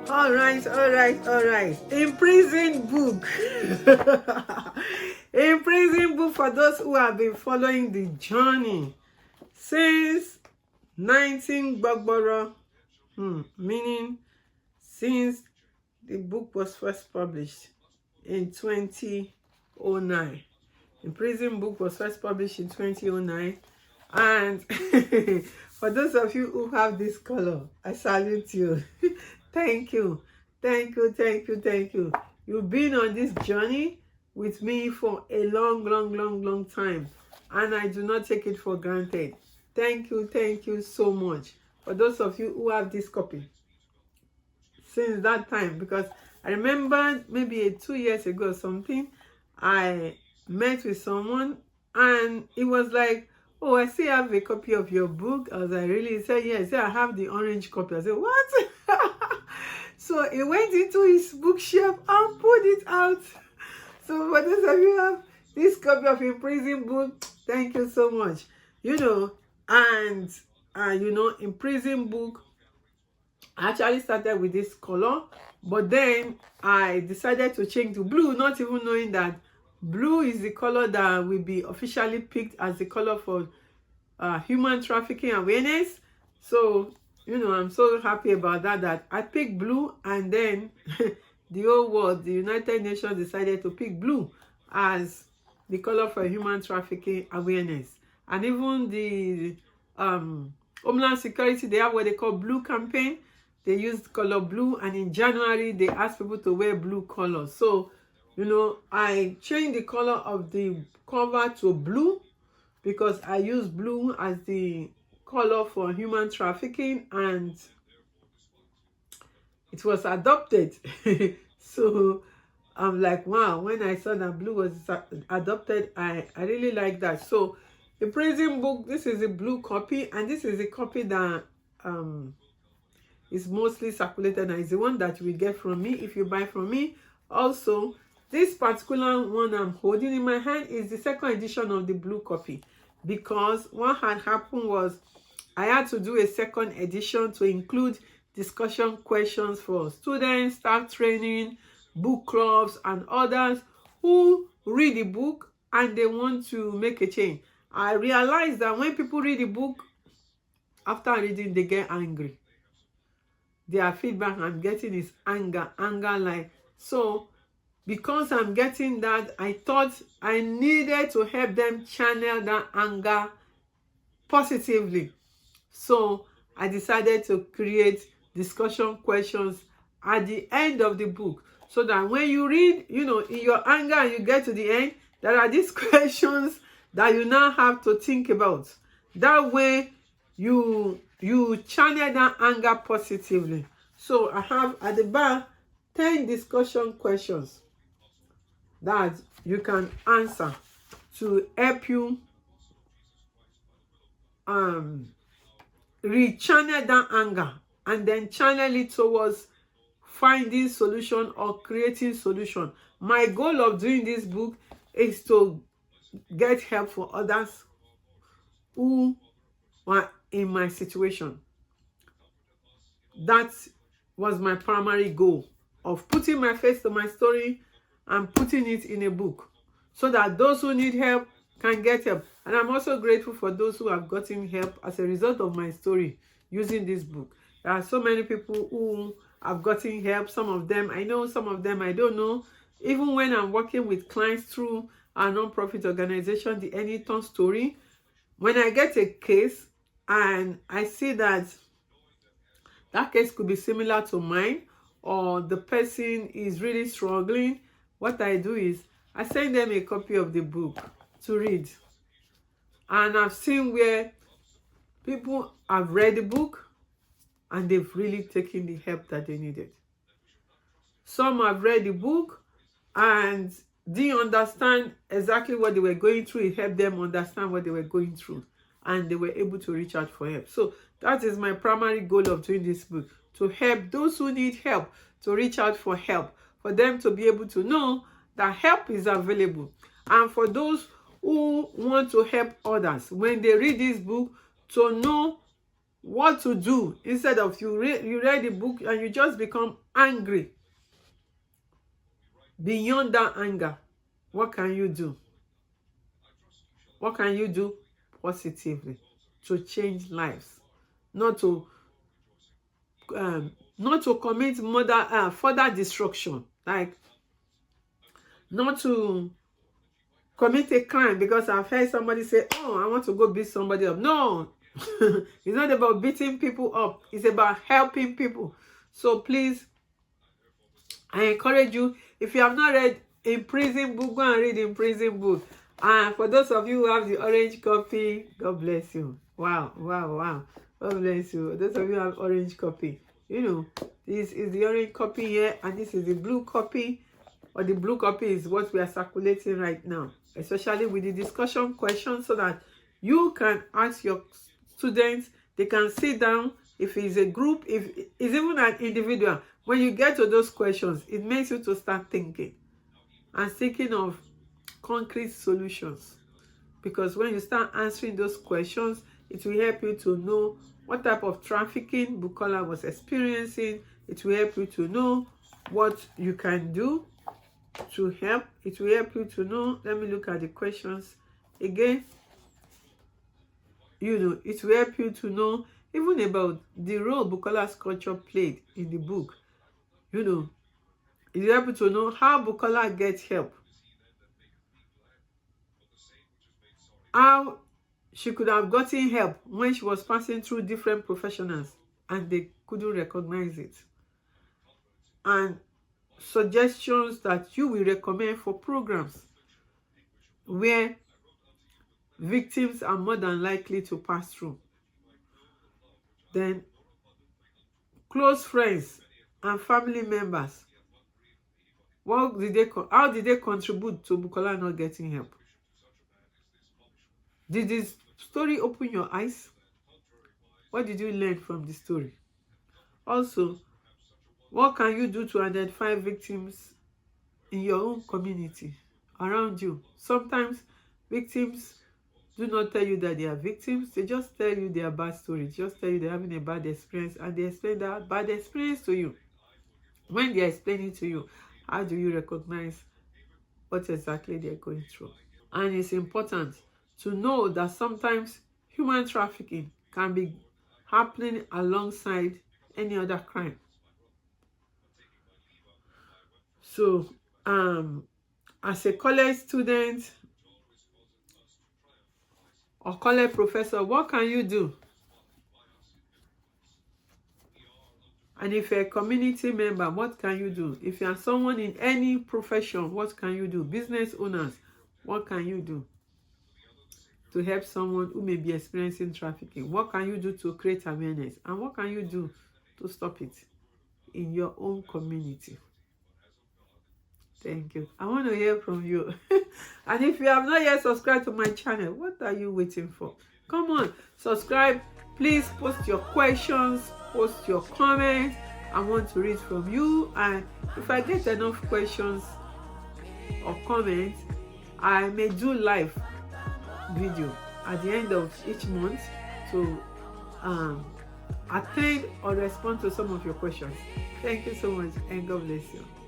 All right. Imprisoned book. Imprisoned book for those who have been following the journey since 19 Gbogboro, meaning since the book was first published in 2009. Imprisoned book was first published in 2009. And for those of you who have this color, I salute you. Thank you. Thank you. You've been on this journey with me for a long time. And I do not take it for granted. Thank you so much. For those of you who have this copy since that time, because I remember maybe 2 years ago or something, I met with someone and it was like, oh, I still have a copy of your book. I was like, really? He said, yes. I have the orange copy. I said, what? So he went into his bookshelf and pulled it out. So for those of you who have this copy of Imprisoned book, thank you so much. And Imprisoned book, I actually started with this color, but then I decided to change to blue, not even knowing that blue is the color that will be officially picked as the color for human trafficking awareness. So, I'm so happy about that I picked blue, and then the whole world, the United Nations, decided to pick blue as the color for human trafficking awareness. And even the Homeland Security, they have what they call blue campaign. They used color blue, and in January they asked people to wear blue color. So I changed the color of the cover to blue because I use blue as the color for human trafficking, and it was adopted. So I'm like, wow, when I saw that blue was adopted, I really like that. So the Imprisoned book, this is a blue copy, and this is a copy that is mostly circulated, and is the one that you will get from me if you buy from me. Also, this particular one I'm holding in my hand is the second edition of the blue copy, because what had happened was I had to do a second edition to include discussion questions for students, staff training, book clubs, and others who read the book and they want to make a change. I realized that when people read the book, after reading, they get angry. Their feedback I'm getting is anger like. So because I'm getting that, I thought I needed to help them channel that anger positively. So I decided to create discussion questions at the end of the book, so that when you read, in your anger, and you get to the end, there are these questions that you now have to think about. That way you channel that anger positively. So I have at the back 10 discussion questions that you can answer to help you rechannel that anger, and then channel it towards finding solution or creating solution. My goal of doing this book is to get help for others who are in my situation. That was my primary goal of putting my face to my story and putting it in a book, so that those who need help can get help. And I'm also grateful for those who have gotten help as a result of my story using this book. There are so many people who have gotten help. Some of them I know, some of them I don't know. Even when I'm working with clients through a non-profit organization, the Anyton Story, when I get a case and I see that case could be similar to mine, or the person is really struggling, what I do is I send them a copy of the book to read. And I've seen where people have read the book and they've really taken the help that they needed. Some have read the book and didn't understand exactly what they were going through. It helped them understand what they were going through, and they were able to reach out for help. So that is my primary goal of doing this book, to help those who need help to reach out for help, for them to be able to know that help is available. And for those who want to help others, when they read this book, to know what to do instead of you read the book and you just become angry. Beyond that anger, what can you do? What can you do positively to change lives? Not to commit further destruction, like not to commit a crime because I've heard somebody say, oh, I want to go beat somebody up. No, it's not about beating people up. It's about helping people. So please, I encourage you, if you have not read Imprisoned book, go and read Imprisoned book. And for those of you who have the orange copy, God bless you. Wow, wow, wow. God bless you. Those of you who have orange copy, you know, this is the orange copy here, and this is the blue copy. Or the blue copy is what we are circulating right now, especially with the discussion questions, so that you can ask your students. They can sit down. If it's a group, if it's even an individual, when you get to those questions, it makes you to start thinking and thinking of concrete solutions. Because when you start answering those questions, it will help you to know what type of trafficking Bukola was experiencing. It will help you to know what you can do to help. It will help you to know. Let me look at the questions again. You know, it will help you to know even about the role Bukola's culture played in the book. You know, it will help you to know how Bukola gets help. How she could have gotten help when she was passing through different professionals and they couldn't recognize it. And suggestions that you will recommend for programs where victims are more than likely to pass through. Then close friends and family members, how did they contribute to Bukola not getting help? Did this story open your eyes? What did you learn from the story? Also, what can you do to identify victims in your own community around you? Sometimes victims do not tell you that they are victims. They just tell you their bad story. Just tell you they're having a bad experience, and they explain that bad experience to you. When they're explaining to you, how do you recognize what exactly they're going through? And it's important to know that sometimes human trafficking can be happening alongside any other crime. So, as a college student or college professor, what can you do? And if you're a community member, what can you do? If you are someone in any profession, what can you do? Business owners, what can you do to help someone who may be experiencing trafficking? What can you do to create awareness? And what can you do to stop it in your own community? Thank you. I want to hear from you. And if you have not yet subscribed to my channel, what are you waiting for? Come on, subscribe. Please post your questions, post your comments. I want to read from you. And if I get enough questions or comments, I may do live video at the end of each month to attend or respond to some of your questions. Thank you so much, and God bless you.